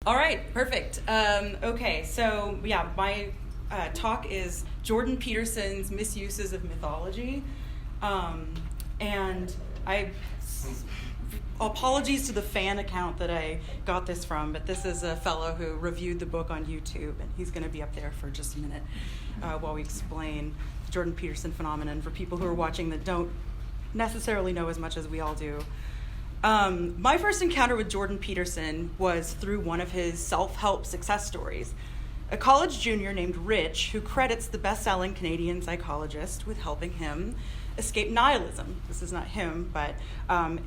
All right, perfect. Okay, so yeah, my talk is Jordan Peterson's Misuses of Mythology. And apologies to the fan account that I got this from, but this is a fellow who reviewed the book on YouTube, and he's going to be up there for just a minute while we explain the Jordan Peterson phenomenon for people who are watching that don't necessarily know as much as we all do. My first encounter with Jordan Peterson was through one of his self-help success stories. A college junior named Rich, who credits the best-selling Canadian psychologist with helping him escape nihilism. This is not him, but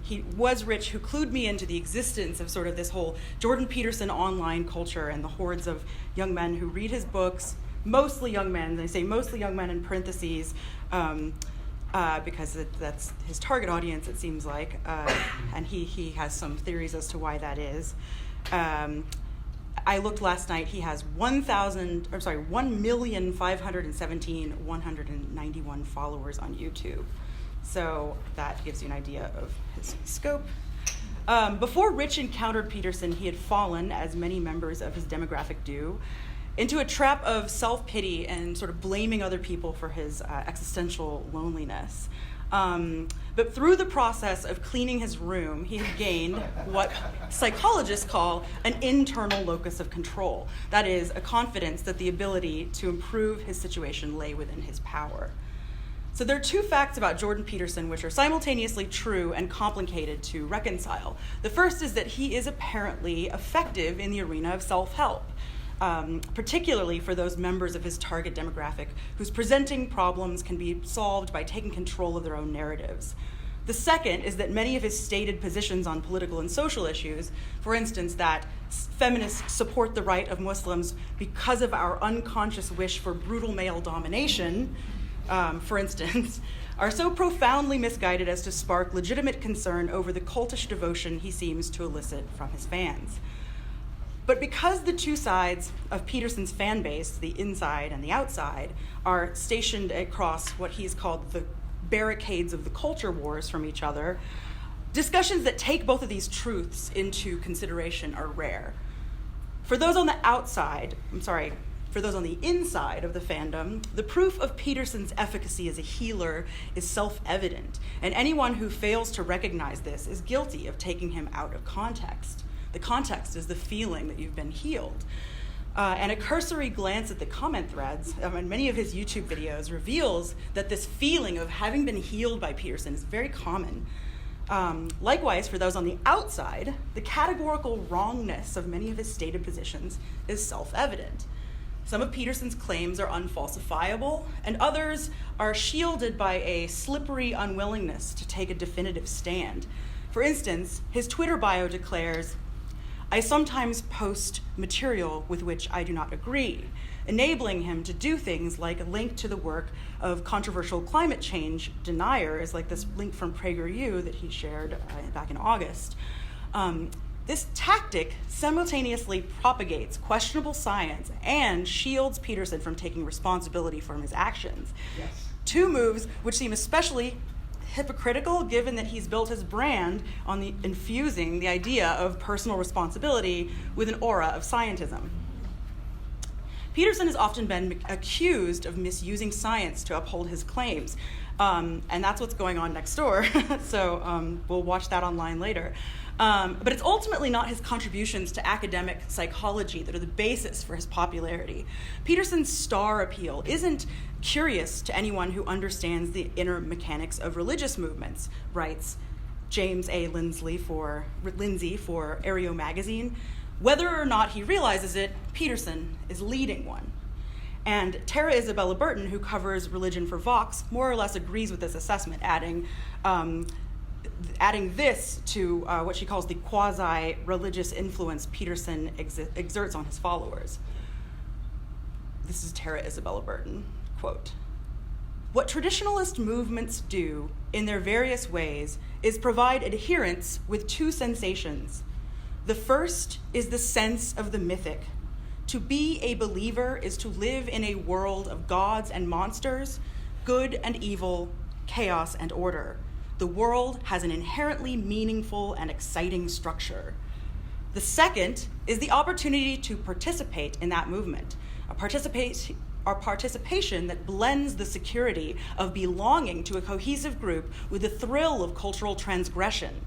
he was Rich, who clued me into the existence of sort of this whole Jordan Peterson online culture and the hordes of young men who read his books, mostly young men. They say mostly young men in parentheses, because that's his target audience, it seems like, and he has some theories as to why that is. I looked last night. He has 1,517,191 followers on YouTube. So that gives you an idea of his scope. Before Rich encountered Peterson, he had fallen, as many members of his demographic do, into a trap of self-pity and sort of blaming other people for his existential loneliness. But through the process of cleaning his room, he had gained what psychologists call an internal locus of control. That is, a confidence that the ability to improve his situation lay within his power. So there are two facts about Jordan Peterson which are simultaneously true and complicated to reconcile. The first is that he is apparently effective in the arena of self-help. Particularly for those members of his target demographic whose presenting problems can be solved by taking control of their own narratives. The second is that many of his stated positions on political and social issues, for instance, that feminists support the right of Muslims because of our unconscious wish for brutal male domination, for instance, are so profoundly misguided as to spark legitimate concern over the cultish devotion he seems to elicit from his fans. But because the two sides of Peterson's fan base, the inside and the outside, are stationed across what he's called the barricades of the culture wars from each other, discussions that take both of these truths into consideration are rare. For those on the inside of the fandom, the proof of Peterson's efficacy as a healer is self-evident, and anyone who fails to recognize this is guilty of taking him out of context. The context is the feeling that you've been healed. And a cursory glance at the comment threads in many of his YouTube videos reveals that this feeling of having been healed by Peterson is very common. Likewise, for those on the outside, the categorical wrongness of many of his stated positions is self-evident. Some of Peterson's claims are unfalsifiable, and others are shielded by a slippery unwillingness to take a definitive stand. For instance, his Twitter bio declares, "I sometimes post material with which I do not agree," enabling him to do things like link to the work of controversial climate change deniers, like this link from PragerU that he shared back in August. This tactic simultaneously propagates questionable science and shields Peterson from taking responsibility for his actions. Yes. Two moves which seem especially hypocritical, given that he's built his brand on infusing the idea of personal responsibility with an aura of scientism. Peterson has often been accused of misusing science to uphold his claims, and that's what's going on next door, so we'll watch that online later. But it's ultimately not his contributions to academic psychology that are the basis for his popularity. Peterson's star appeal isn't curious to anyone who understands the inner mechanics of religious movements, writes James A. Lindsay for Areo magazine. Whether or not he realizes it, Peterson is leading one. And Tara Isabella Burton, who covers religion for Vox, more or less agrees with this assessment, adding this to what she calls the quasi-religious influence Peterson exerts on his followers. This is Tara Isabella Burton, quote, "What traditionalist movements do in their various ways is provide adherents with two sensations. The first is the sense of the mythic. To be a believer is to live in a world of gods and monsters, good and evil, chaos and order. The world has an inherently meaningful and exciting structure." The second is the opportunity to participate in that movement, a participation that blends the security of belonging to a cohesive group with the thrill of cultural transgression.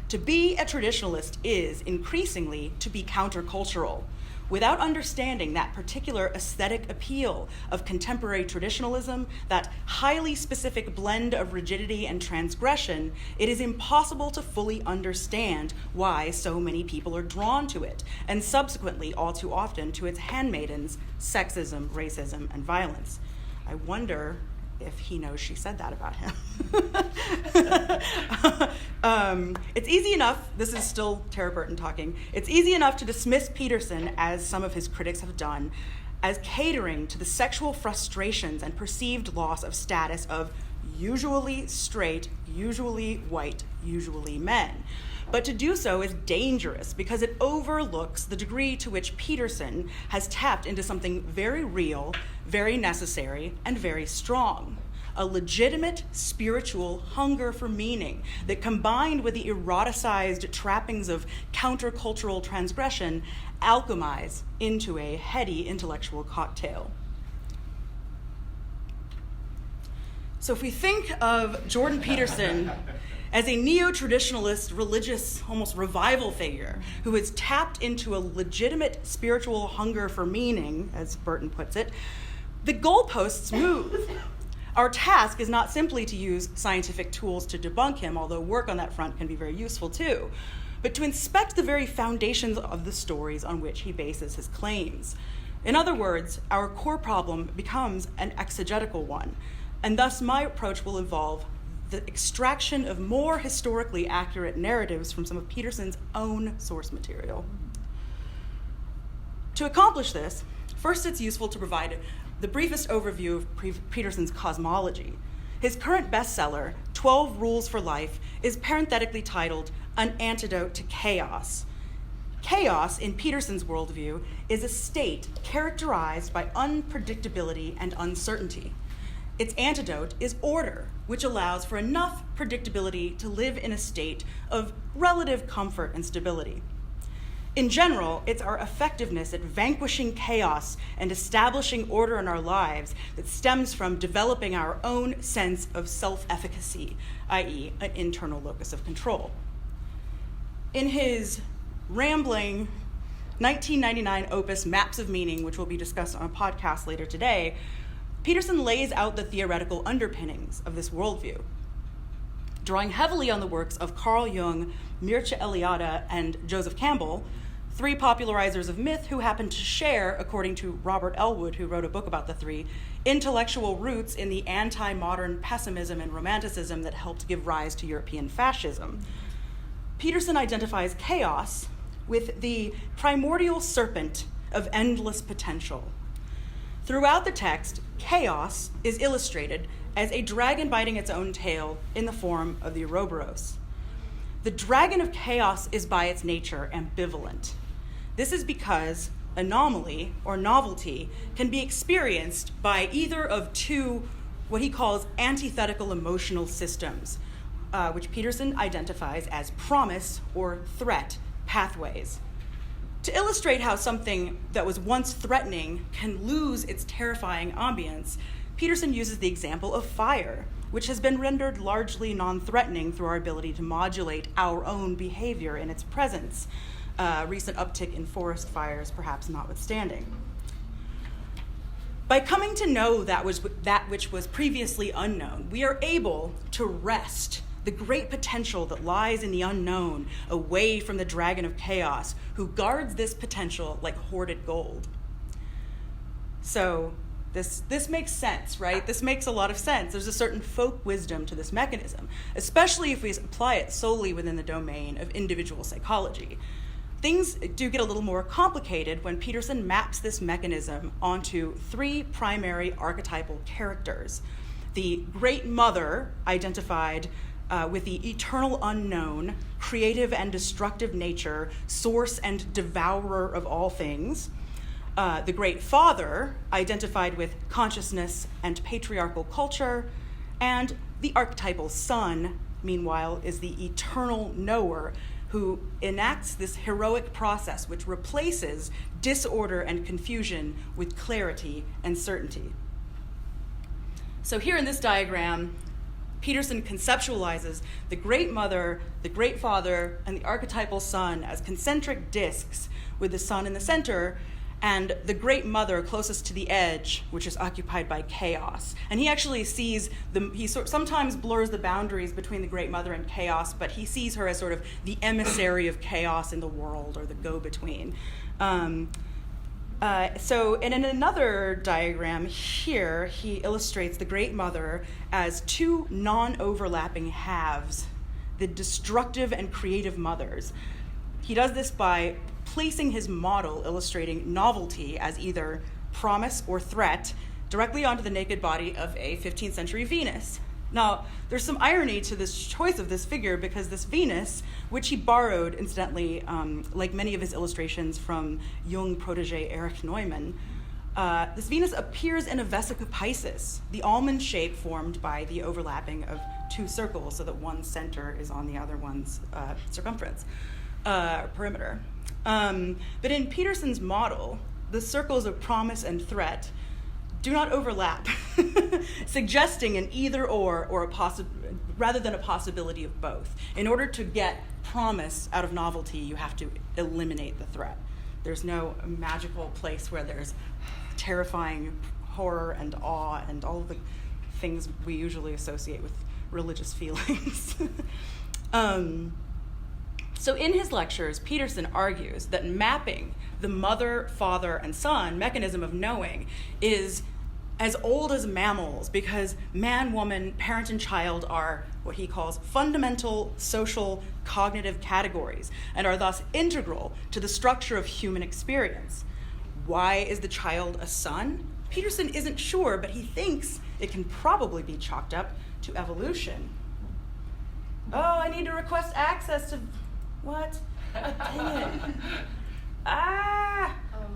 To be a traditionalist is, increasingly, to be countercultural. Without understanding that particular aesthetic appeal of contemporary traditionalism, that highly specific blend of rigidity and transgression, it is impossible to fully understand why so many people are drawn to it, and subsequently, all too often, to its handmaidens, sexism, racism, and violence. I wonder if he knows she said that about him. It's easy enough, this is still Tara Burton talking, it's easy enough to dismiss Peterson, as some of his critics have done, as catering to the sexual frustrations and perceived loss of status of usually straight, usually white, usually men. But to do so is dangerous because it overlooks the degree to which Peterson has tapped into something very real, very necessary, and very strong. A legitimate spiritual hunger for meaning that, combined with the eroticized trappings of countercultural transgression, alchemize into a heady intellectual cocktail. So if we think of Jordan Peterson as a neo-traditionalist, religious, almost revival figure who has tapped into a legitimate spiritual hunger for meaning, as Burton puts it, the goalposts move. Our task is not simply to use scientific tools to debunk him, although work on that front can be very useful too, but to inspect the very foundations of the stories on which he bases his claims. In other words, our core problem becomes an exegetical one, and thus my approach will involve the extraction of more historically accurate narratives from some of Peterson's own source material. To accomplish this, first it's useful to provide the briefest overview of Peterson's cosmology. His current bestseller, 12 Rules for Life, is parenthetically titled An Antidote to Chaos. Chaos, in Peterson's worldview, is a state characterized by unpredictability and uncertainty. Its antidote is order, which allows for enough predictability to live in a state of relative comfort and stability. In general, it's our effectiveness at vanquishing chaos and establishing order in our lives that stems from developing our own sense of self-efficacy, i.e., an internal locus of control. In his rambling 1999 opus Maps of Meaning, which will be discussed on a podcast later today, Peterson lays out the theoretical underpinnings of this worldview. Drawing heavily on the works of Carl Jung, Mircea Eliade, and Joseph Campbell, three popularizers of myth who happen to share, according to Robert Elwood, who wrote a book about the three, intellectual roots in the anti-modern pessimism and romanticism that helped give rise to European fascism. Peterson identifies chaos with the primordial serpent of endless potential. Throughout the text, chaos is illustrated as a dragon biting its own tail in the form of the Ouroboros. The dragon of chaos is by its nature ambivalent. This is because anomaly or novelty can be experienced by either of two, what he calls antithetical emotional systems, which Peterson identifies as promise or threat pathways. To illustrate how something that was once threatening can lose its terrifying ambience, Peterson uses the example of fire, which has been rendered largely non-threatening through our ability to modulate our own behavior in its presence, recent uptick in forest fires perhaps notwithstanding. By coming to know that which was previously unknown, we are able to wrest the great potential that lies in the unknown away from the dragon of chaos, who guards this potential like hoarded gold. So this makes sense, right? This makes a lot of sense. There's a certain folk wisdom to this mechanism, especially if we apply it solely within the domain of individual psychology. Things do get a little more complicated when Peterson maps this mechanism onto three primary archetypal characters. The Great Mother, identified with the eternal unknown, creative and destructive nature, source and devourer of all things. The Great Father, identified with consciousness and patriarchal culture. And the archetypal Son, meanwhile, is the eternal knower, who enacts this heroic process which replaces disorder and confusion with clarity and certainty. So here in this diagram, Peterson conceptualizes the Great Mother, the Great Father, and the archetypal Son as concentric disks with the Son in the center, and the Great Mother closest to the edge, which is occupied by chaos. And he actually sees, sometimes blurs the boundaries between the Great Mother and chaos, but he sees her as sort of the emissary of chaos in the world, or the go-between. So in another diagram here, he illustrates the Great Mother as two non-overlapping halves, the destructive and creative mothers. He does this by placing his model illustrating novelty as either promise or threat directly onto the naked body of a 15th century Venus. Now, there's some irony to this choice of this figure, because this Venus, which he borrowed, incidentally, like many of his illustrations from Jung protege Erich Neumann, this Venus appears in a vesica Piscis, the almond shape formed by the overlapping of two circles so that one center is on the other one's circumference, perimeter. But in Peterson's model, the circles of promise and threat do not overlap, suggesting an either-or rather than a possibility of both. In order to get promise out of novelty, you have to eliminate the threat. There's no magical place where there's terrifying horror and awe and all of the things we usually associate with religious feelings. So in his lectures, Peterson argues that mapping the mother, father, and son mechanism of knowing is as old as mammals, because man, woman, parent, and child are what he calls fundamental social cognitive categories and are thus integral to the structure of human experience. Why is the child a son? Peterson isn't sure, but he thinks it can probably be chalked up to evolution. Oh, I need to request access to... What? Oh, dang it.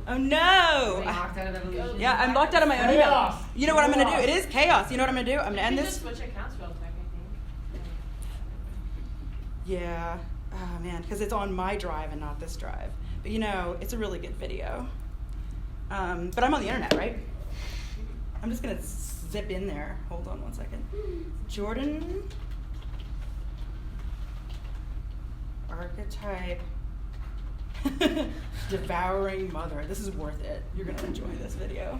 Oh no! Locked out of evolution. Yeah, I'm locked out of my own email. You know what I'm going to do? It is chaos. You know what I'm going to do? I'm going to end this. Just switch accounts real quick, I think. Yeah. Oh man, because it's on my drive and not this drive. But you know, it's a really good video. But I'm on the internet, right? I'm just going to zip in there. Hold on one second. Jordan. Archetype. Devouring Mother. This is worth it. You're going to enjoy this video.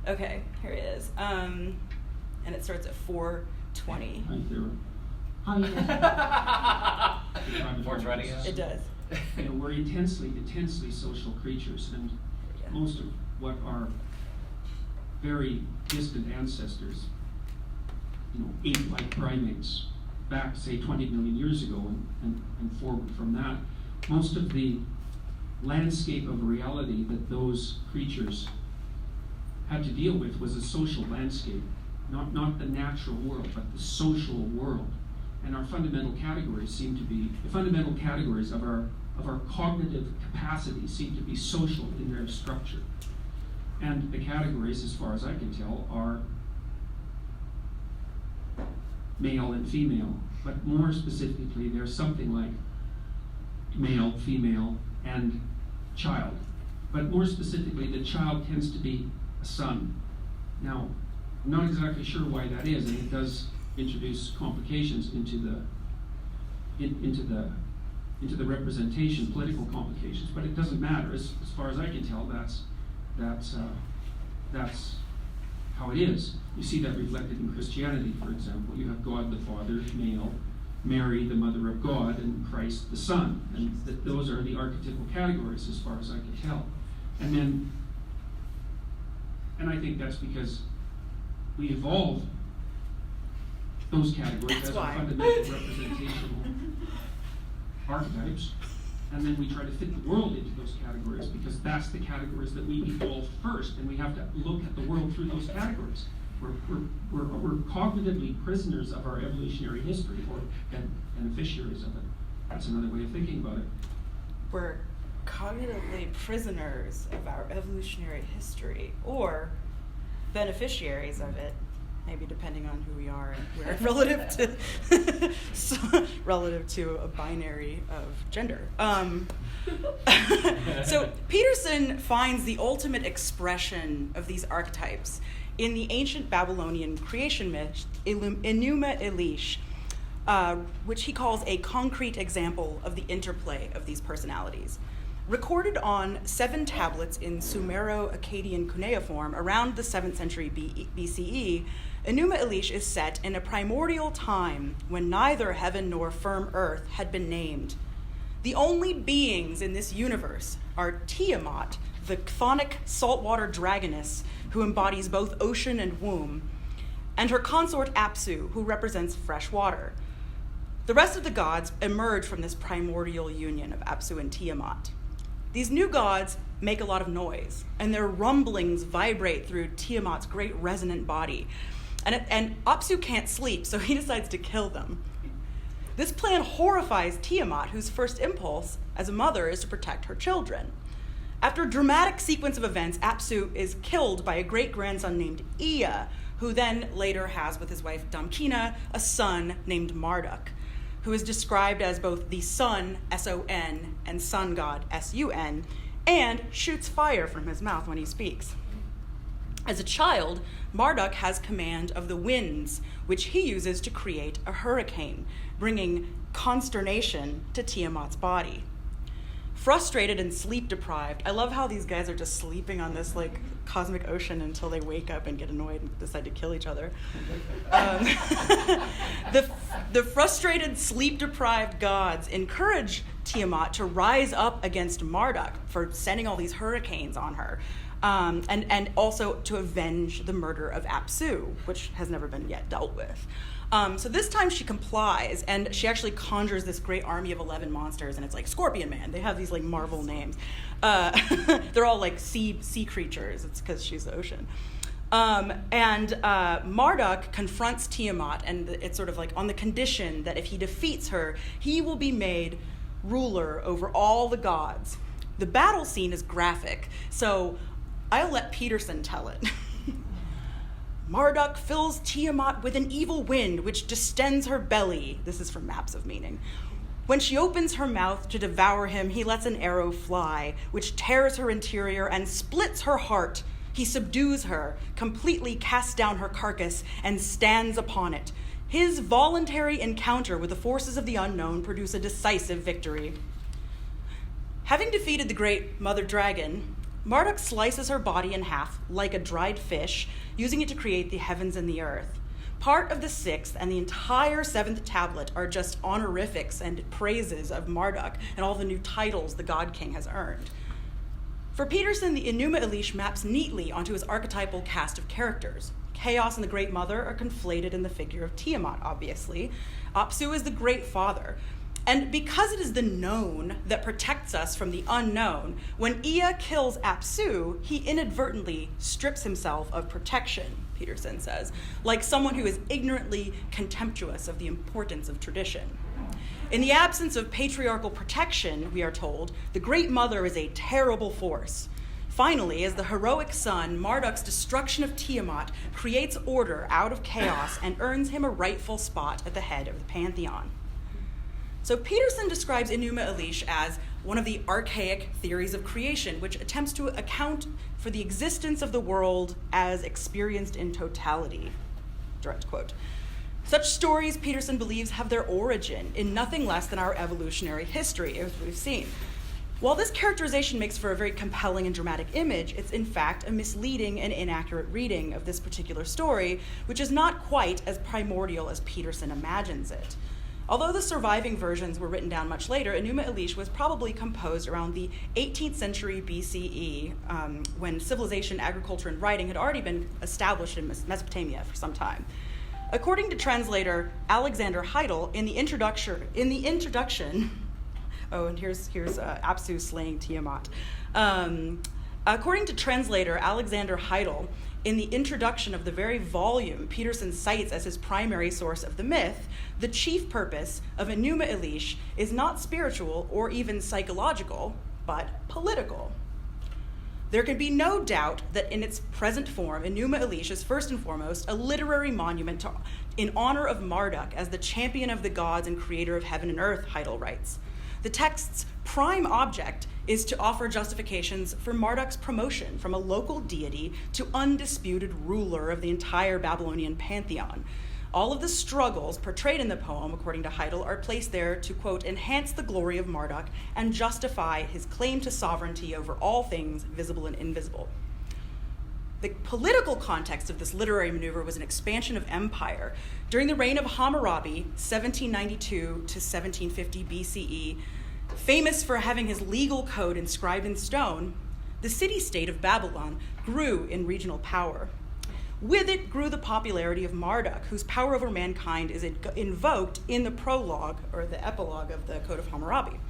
Okay, here it is. And it starts at 4:20. Hi, Sarah. 4:20. It does. You know, we're intensely social creatures, and most of what our very distant ancestors, ate like primates back, say, 20 million years ago and forward from that, most of the landscape of reality that those creatures had to deal with was a social landscape, not the natural world, but the social world. And our fundamental categories the fundamental categories of our cognitive capacity seem to be social in their structure. And the categories, as far as I can tell, are male and female, but more specifically, there's something like male, female, and child. But more specifically, the child tends to be a son. Now, I'm not exactly sure why that is, and it does introduce complications into the representation, political complications. But it doesn't matter. As far as I can tell, that's how it is. You see that reflected in Christianity, for example. You have God the Father, male, Mary, the Mother of God, and Christ, the Son. And those are the archetypal categories, as far as I can tell. And I think that's because we evolved those categories as our fundamental representational archetypes, and then we try to fit the world into those categories because that's the categories that we evolved first, and we have to look at the world through those categories. We're cognitively prisoners of our evolutionary history, or beneficiaries of it. That's another way of thinking about it. We're cognitively prisoners of our evolutionary history, or beneficiaries of it. maybe depending on who we are and where relative to a binary of gender. So Peterson finds the ultimate expression of these archetypes in the ancient Babylonian creation myth, Enuma Elish, which he calls a concrete example of the interplay of these personalities. Recorded on 7 tablets in Sumero-Akkadian cuneiform around the 7th century BCE, Enuma Elish is set in a primordial time when neither heaven nor firm earth had been named. The only beings in this universe are Tiamat, the chthonic saltwater dragoness who embodies both ocean and womb, and her consort Apsu, who represents fresh water. The rest of the gods emerge from this primordial union of Apsu and Tiamat. These new gods make a lot of noise, and their rumblings vibrate through Tiamat's great resonant body. And Apsu can't sleep, so he decides to kill them. This plan horrifies Tiamat, whose first impulse as a mother is to protect her children. After a dramatic sequence of events, Apsu is killed by a great-grandson named Ea, who then later has with his wife Damkina a son named Marduk, who is described as both the sun, S-O-N, and sun god, S-U-N, and shoots fire from his mouth when he speaks. As a child, Marduk has command of the winds, which he uses to create a hurricane, bringing consternation to Tiamat's body. Frustrated and sleep-deprived, I love how these guys are just sleeping on this like cosmic ocean until they wake up and get annoyed and decide to kill each other. The frustrated, sleep-deprived gods encourage Tiamat to rise up against Marduk for sending all these hurricanes on her, and also to avenge the murder of Apsu, which has never been yet dealt with. So this time she complies, and she actually conjures this great army of 11 monsters, and it's like Scorpion Man. They have these like Marvel names. They're all like sea creatures. It's because she's the ocean. Marduk confronts Tiamat, and it's sort of like on the condition that if he defeats her, he will be made ruler over all the gods. The battle scene is graphic, so I'll let Peterson tell it. Marduk fills Tiamat with an evil wind which distends her belly. This is from Maps of Meaning. When she opens her mouth to devour him, he lets an arrow fly, which tears her interior and splits her heart. He subdues her, completely casts down her carcass, and stands upon it. His voluntary encounter with the forces of the unknown produce a decisive victory. Having defeated the great mother dragon, Marduk slices her body in half like a dried fish, using it to create the heavens and the earth. Part of the 6th and the entire 7th tablet are just honorifics and praises of Marduk and all the new titles the god king has earned. For Peterson, the Enuma Elish maps neatly onto his archetypal cast of characters. Chaos and the Great Mother are conflated in the figure of Tiamat, obviously. Apsu is the Great Father. And because it is the known that protects us from the unknown, when Ea kills Apsu, he inadvertently strips himself of protection, Peterson says, like someone who is ignorantly contemptuous of the importance of tradition. In the absence of patriarchal protection, we are told, the Great Mother is a terrible force. Finally, as the heroic son, Marduk's destruction of Tiamat creates order out of chaos and earns him a rightful spot at the head of the pantheon. So Peterson describes Enuma Elish as one of the archaic theories of creation, which attempts to account for the existence of the world as experienced in totality. Direct quote. Such stories, Peterson believes, have their origin in nothing less than our evolutionary history, as we've seen. While this characterization makes for a very compelling and dramatic image, it's in fact a misleading and inaccurate reading of this particular story, which is not quite as primordial as Peterson imagines it. Although the surviving versions were written down much later, Enuma Elish was probably composed around the 18th century BCE, when civilization, agriculture, and writing had already been established in Mesopotamia for some time. According to translator Alexander Heidel, in the introduction, oh, and here's Apsu slaying Tiamat. According to translator Alexander Heidel, in the introduction of the very volume Peterson cites as his primary source of the myth, the chief purpose of Enuma Elish is not spiritual or even psychological, but political. There can be no doubt that in its present form, Enuma Elish is first and foremost a literary monument in honor of Marduk as the champion of the gods and creator of heaven and earth, Heidel writes. The text's prime object is to offer justifications for Marduk's promotion from a local deity to undisputed ruler of the entire Babylonian pantheon. All of the struggles portrayed in the poem, according to Heidel, are placed there to, quote, enhance the glory of Marduk and justify his claim to sovereignty over all things visible and invisible. The political context of this literary maneuver was an expansion of empire. During the reign of Hammurabi, 1792 to 1750 BCE, famous for having his legal code inscribed in stone, the city-state of Babylon grew in regional power. With it grew the popularity of Marduk, whose power over mankind is invoked in the prologue, or the epilogue of the Code of Hammurabi.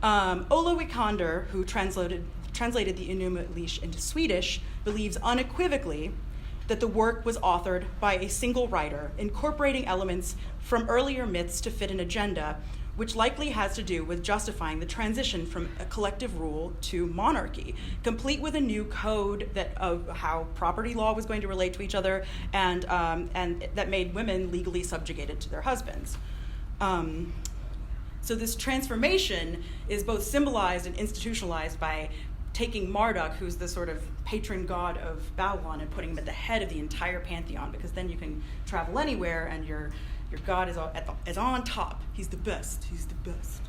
Ola Wikander, who translated the Enuma Elish into Swedish, believes unequivocally that the work was authored by a single writer, incorporating elements from earlier myths to fit an agenda, which likely has to do with justifying the transition from a collective rule to monarchy, complete with a new code of how property law was going to relate to each other, and that made women legally subjugated to their husbands. So this transformation is both symbolized and institutionalized by taking Marduk, who's the sort of patron god of Babylon, and putting him at the head of the entire pantheon, because then you can travel anywhere and your god is on top. He's the best. He's the best.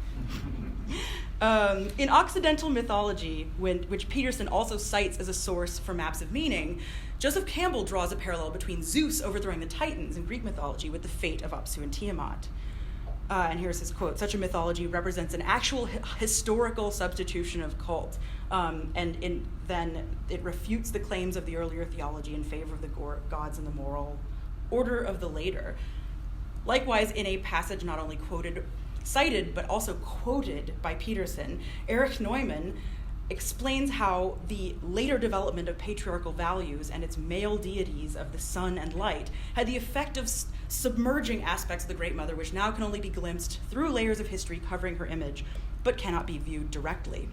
In Occidental mythology, which Peterson also cites as a source for maps of meaning, Joseph Campbell draws a parallel between Zeus overthrowing the Titans in Greek mythology with the fate of Apsu and Tiamat. And here's his quote: "Such a mythology represents an actual historical substitution of cult, then it refutes the claims of the earlier theology in favor of the gods and the moral order of the later." Likewise, in a passage not only cited, but also quoted by Peterson, Erich Neumann explains how the later development of patriarchal values and its male deities of the sun and light had the effect of submerging aspects of the Great Mother, which now can only be glimpsed through layers of history covering her image, but cannot be viewed directly.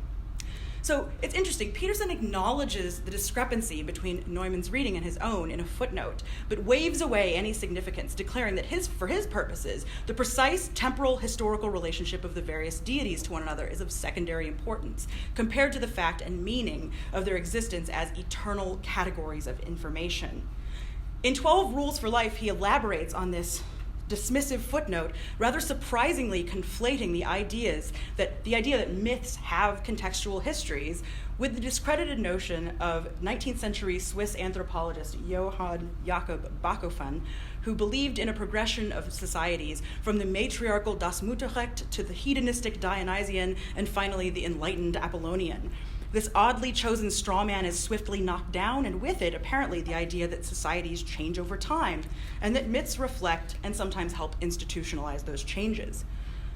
So it's interesting, Peterson acknowledges the discrepancy between Neumann's reading and his own in a footnote, but waves away any significance, declaring that for his purposes, the precise temporal historical relationship of the various deities to one another is of secondary importance, compared to the fact and meaning of their existence as eternal categories of information. In 12 Rules for Life, he elaborates on this dismissive footnote, rather surprisingly conflating the idea that myths have contextual histories with the discredited notion of 19th century Swiss anthropologist Johann Jakob Bachofen, who believed in a progression of societies from the matriarchal Das Mutterrecht to the hedonistic Dionysian and finally the enlightened Apollonian. This oddly chosen straw man is swiftly knocked down, and with it, apparently, the idea that societies change over time, and that myths reflect and sometimes help institutionalize those changes.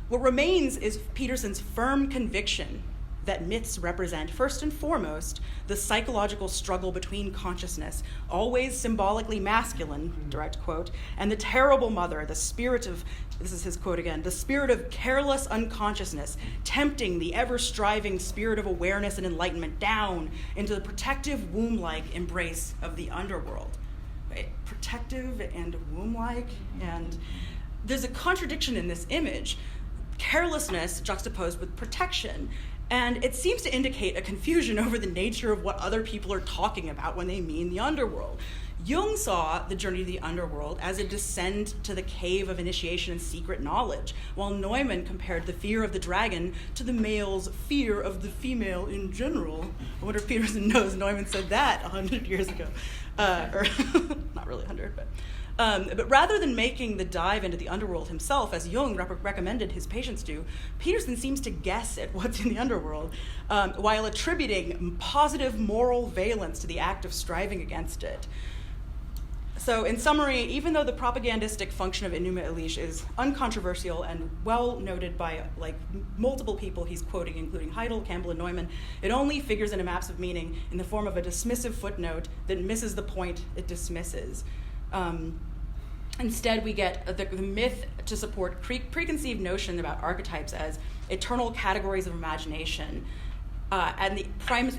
What remains is Peterson's firm conviction that myths represent, first and foremost, the psychological struggle between consciousness, always symbolically masculine, direct quote, and the terrible mother, the spirit of, this is his quote again, the spirit of careless unconsciousness, tempting the ever-striving spirit of awareness and enlightenment down into the protective womb-like embrace of the underworld. Right? Protective and womb-like, and there's a contradiction in this image. Carelessness juxtaposed with protection. And it seems to indicate a confusion over the nature of what other people are talking about when they mean the underworld. Jung saw the journey to the underworld as a descent to the cave of initiation and secret knowledge, while Neumann compared the fear of the dragon to the male's fear of the female in general. I wonder if Peterson knows Neumann said that 100 years ago. Or not really 100, but rather than making the dive into the underworld himself, as Jung recommended his patients do, Peterson seems to guess at what's in the underworld, while attributing positive moral valence to the act of striving against it. So in summary, even though the propagandistic function of Enuma Elish is uncontroversial and well noted by multiple people he's quoting, including Heidel, Campbell, and Neumann, it only figures in a maps of meaning in the form of a dismissive footnote that misses the point it dismisses. Instead, we get the myth to support preconceived notion about archetypes as eternal categories of imagination, And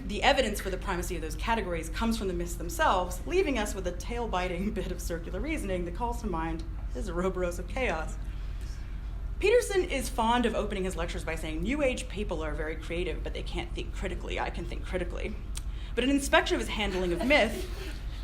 the evidence for the primacy of those categories comes from the myths themselves, leaving us with a tail-biting bit of circular reasoning that calls to mind his Ouroboros of chaos. Peterson is fond of opening his lectures by saying, New Age people are very creative, but they can't think critically. I can think critically. But an inspection of his handling of myth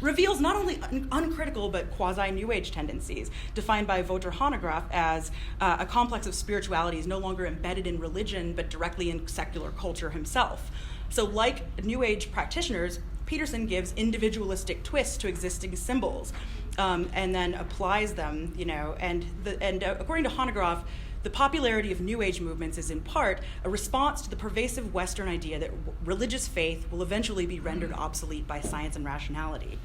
reveals not only uncritical but quasi-New Age tendencies, defined by Wouter Hanegraaff as a complex of spiritualities no longer embedded in religion but directly in secular culture himself. So like New Age practitioners, Peterson gives individualistic twists to existing symbols and then applies them, and according to Hanegraaff, the popularity of New Age movements is in part a response to the pervasive Western idea that religious faith will eventually be rendered obsolete by science and rationality.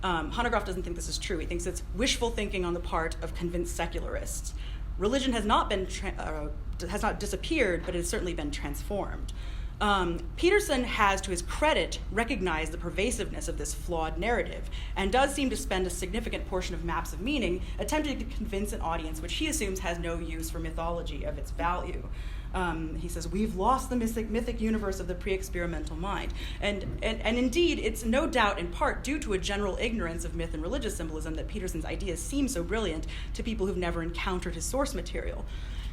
Hanegraaff doesn't think this is true. He thinks it's wishful thinking on the part of convinced secularists. Religion has not disappeared, but it has certainly been transformed. Peterson has, to his credit, recognized the pervasiveness of this flawed narrative and does seem to spend a significant portion of Maps of Meaning attempting to convince an audience which he assumes has no use for mythology of its value. He says, we've lost the mythic universe of the pre-experimental mind. And indeed, it's no doubt in part due to a general ignorance of myth and religious symbolism that Peterson's ideas seem so brilliant to people who've never encountered his source material.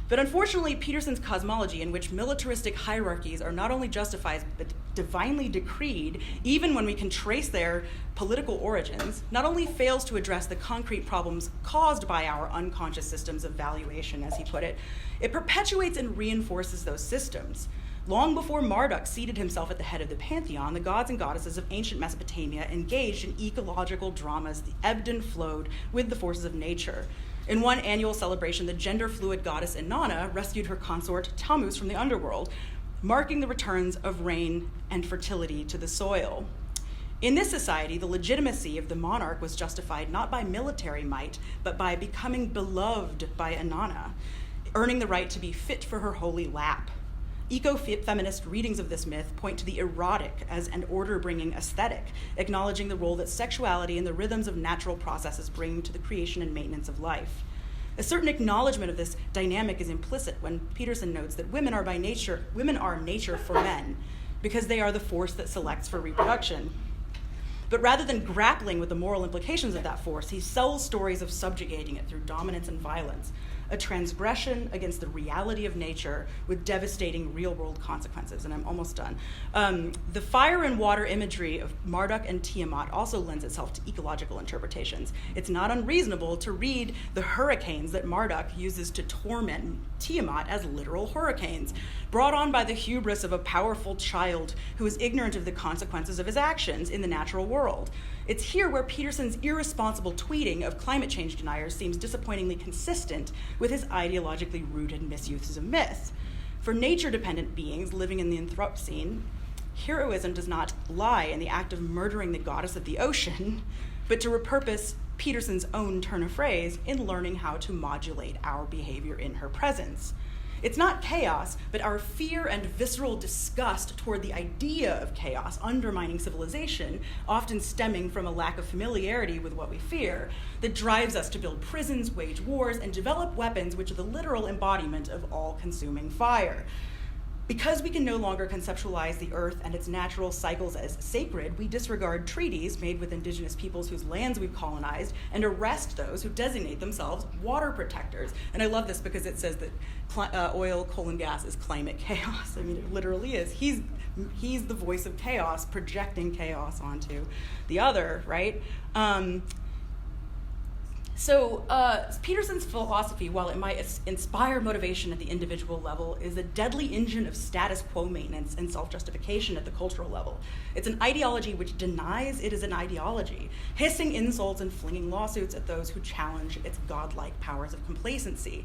But unfortunately, Peterson's cosmology, in which militaristic hierarchies are not only justified but divinely decreed, even when we can trace their political origins, not only fails to address the concrete problems caused by our unconscious systems of valuation, as he put it, it perpetuates and reinforces those systems. Long before Marduk seated himself at the head of the pantheon, the gods and goddesses of ancient Mesopotamia engaged in ecological dramas that ebbed and flowed with the forces of nature. In one annual celebration, the gender-fluid goddess Inanna rescued her consort Tammuz from the underworld, marking the returns of rain and fertility to the soil. In this society, the legitimacy of the monarch was justified not by military might, but by becoming beloved by Inanna, earning the right to be fit for her holy lap. Eco-feminist readings of this myth point to the erotic as an order-bringing aesthetic, acknowledging the role that sexuality and the rhythms of natural processes bring to the creation and maintenance of life. A certain acknowledgement of this dynamic is implicit when Peterson notes that women are nature for men, because they are the force that selects for reproduction. But rather than grappling with the moral implications of that force, he sells stories of subjugating it through dominance and violence, a transgression against the reality of nature with devastating real-world consequences. And I'm almost done. The fire and water imagery of Marduk and Tiamat also lends itself to ecological interpretations. It's not unreasonable to read the hurricanes that Marduk uses to torment Tiamat as literal hurricanes, brought on by the hubris of a powerful child who is ignorant of the consequences of his actions in the natural world. It's here where Peterson's irresponsible tweeting of climate change deniers seems disappointingly consistent with his ideologically rooted misuses of myth. For nature-dependent beings living in the Anthropocene, heroism does not lie in the act of murdering the goddess of the ocean, but to repurpose Peterson's own turn of phrase in learning how to modulate our behavior in her presence. It's not chaos, but our fear and visceral disgust toward the idea of chaos undermining civilization, often stemming from a lack of familiarity with what we fear, that drives us to build prisons, wage wars, and develop weapons which are the literal embodiment of all-consuming fire. Because we can no longer conceptualize the earth and its natural cycles as sacred, we disregard treaties made with indigenous peoples whose lands we've colonized and arrest those who designate themselves water protectors. And I love this because it says that oil, coal, and gas is climate chaos. I mean, it literally is. He's the voice of chaos, projecting chaos onto the other, right? So Peterson's philosophy, while it might inspire motivation at the individual level, is a deadly engine of status quo maintenance and self-justification at the cultural level. It's an ideology which denies it is an ideology, hissing insults and flinging lawsuits at those who challenge its godlike powers of complacency.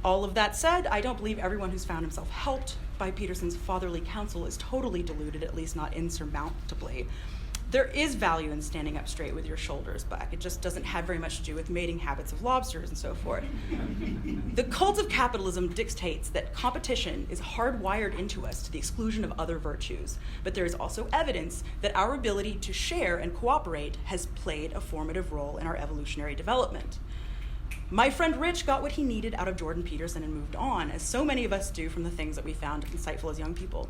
All of that said, I don't believe everyone who's found himself helped by Peterson's fatherly counsel is totally deluded, at least not insurmountably. There is value in standing up straight with your shoulders back. It just doesn't have very much to do with mating habits of lobsters and so forth. The cult of capitalism dictates that competition is hardwired into us to the exclusion of other virtues, but there is also evidence that our ability to share and cooperate has played a formative role in our evolutionary development. My friend Rich got what he needed out of Jordan Peterson and moved on, as so many of us do from the things that we found insightful as young people.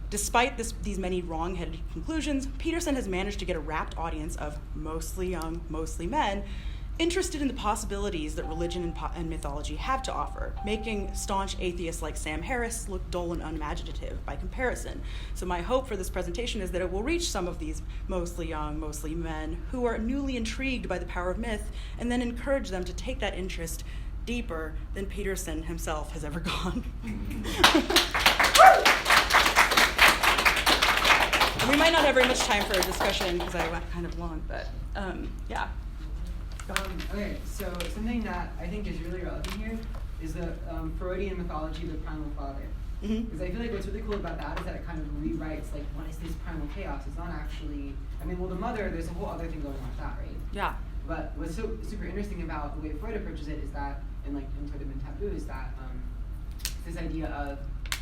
Despite these many wrong-headed conclusions, Peterson has managed to get a rapt audience of mostly young, mostly men, interested in the possibilities that religion and mythology have to offer, making staunch atheists like Sam Harris look dull and unimaginative by comparison. So my hope for this presentation is that it will reach some of these mostly young, mostly men who are newly intrigued by the power of myth, and then encourage them to take that interest deeper than Peterson himself has ever gone. We might not have very much time for a discussion because I went kind of long, but yeah. Okay, so something that I think is really relevant here is the Freudian mythology of the primal father. Because I feel like what's really cool about that is that it kind of rewrites, like, what is this primal chaos? It's not actually, the mother, there's a whole other thing going on with that, right? Yeah. But what's so super interesting about the way Freud approaches it is that, in Sort of in Taboo, is that this idea of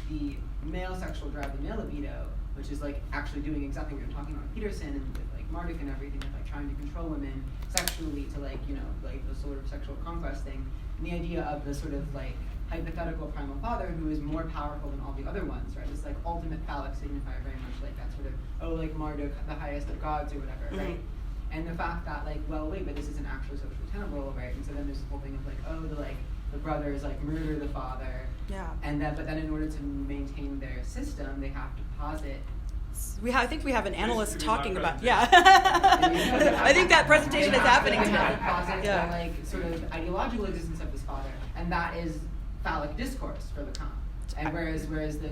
the male sexual drive, the male libido, which is like actually doing exactly what you're talking about Peterson and with like Marduk and everything, of like trying to control women sexually to like, like the sort of sexual conquest thing. And the idea of the sort of like hypothetical primal father who is more powerful than all the other ones, right? This like ultimate phallic signifier, very much like that sort of, like Marduk, the highest of gods or whatever, right? And the fact that like, well, wait, but this isn't actually socially tenable, right? And so then there's this whole thing of like, the brothers like murder the father. Yeah. And but then in order to maintain their system, they have to posit. I think we have an analyst talking about, yeah. I think that presentation is happening tonight. Posit the like sort of ideological existence of this father, and that is phallic discourse for Lacan. And whereas the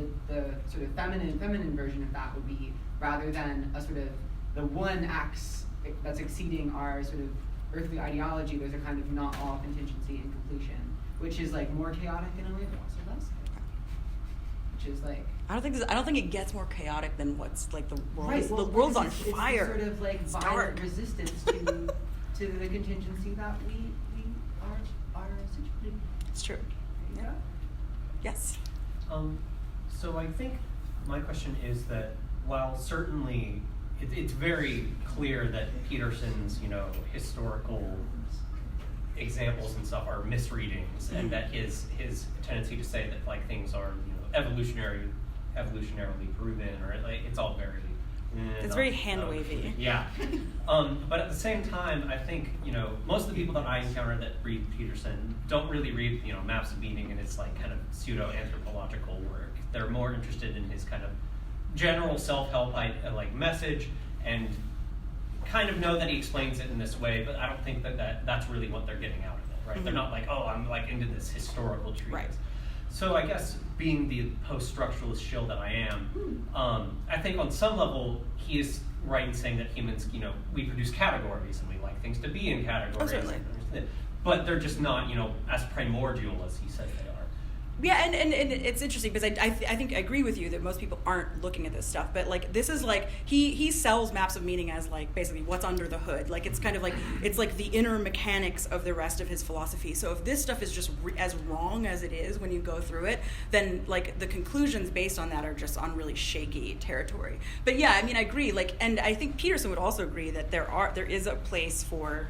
sort of feminine version of that would be, rather than a sort of the one axe that's exceeding our sort of earthly ideology, there's a kind of not all contingency and completion, which is like more chaotic in a way, but also less chaotic. Which is like, I don't think it gets more chaotic than what's like the world. Right, well, the world's on it's fire. It's sort of like it's violent dark. resistance to the contingency that we are situated. It's true. Yeah. Yes. So I think my question is that while certainly it's very clear that Peterson's, historical examples and stuff are misreadings, and that his tendency to say that like things are evolutionarily proven, or like it's all very it's very hand wavy. Yeah. But at the same time, I think most of the people that I encounter that read Peterson don't really read Maps of Meaning and its like kind of pseudo anthropological work. They're more interested in his kind of general self-help like message, and kind of know that he explains it in this way, but I don't think that's really what they're getting out of it, right? They're not like, oh, I'm like into this historical treatise. Right. So I guess being the post-structuralist shill that I am, I think on some level he is right in saying that humans, we produce categories and we like things to be in categories. Oh, certainly. But they're just not, as primordial as he says they are. Yeah, and it's interesting because I think I agree with you that most people aren't looking at this stuff, but like this is like he sells Maps of Meaning as like basically what's under the hood. Like it's kind of like it's like the inner mechanics of the rest of his philosophy. So if this stuff is just as wrong as it is when you go through it, then like the conclusions based on that are just on really shaky territory. But yeah, I agree. Like, and I think Peterson would also agree that there is a place for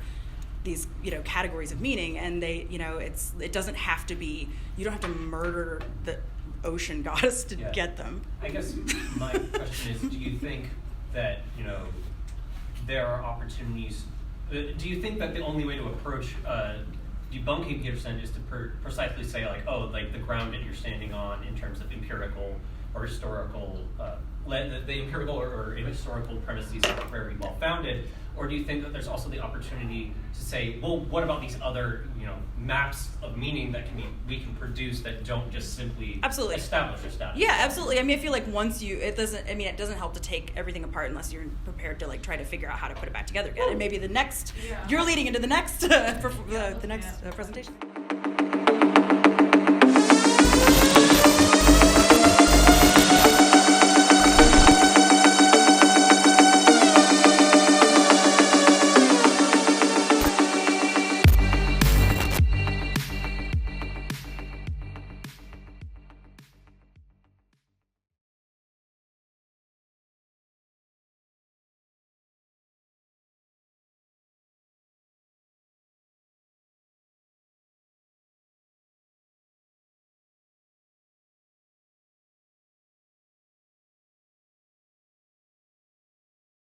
these categories of meaning, and they it doesn't have to be, you don't have to murder the ocean goddess to get them. I guess my question is, do you think that there are opportunities, do you think that the only way to approach debunking Peterson is to precisely say like, oh, like the ground that you're standing on in terms of empirical or historical the empirical or historical premises are very well founded, or do you think that there's also the opportunity to say, well, what about these other maps of meaning that we can produce that don't just simply establish a status? Yeah, absolutely. I feel like once it doesn't help to take everything apart unless you're prepared to like try to figure out how to put it back together again. And maybe you're leading into the next presentation.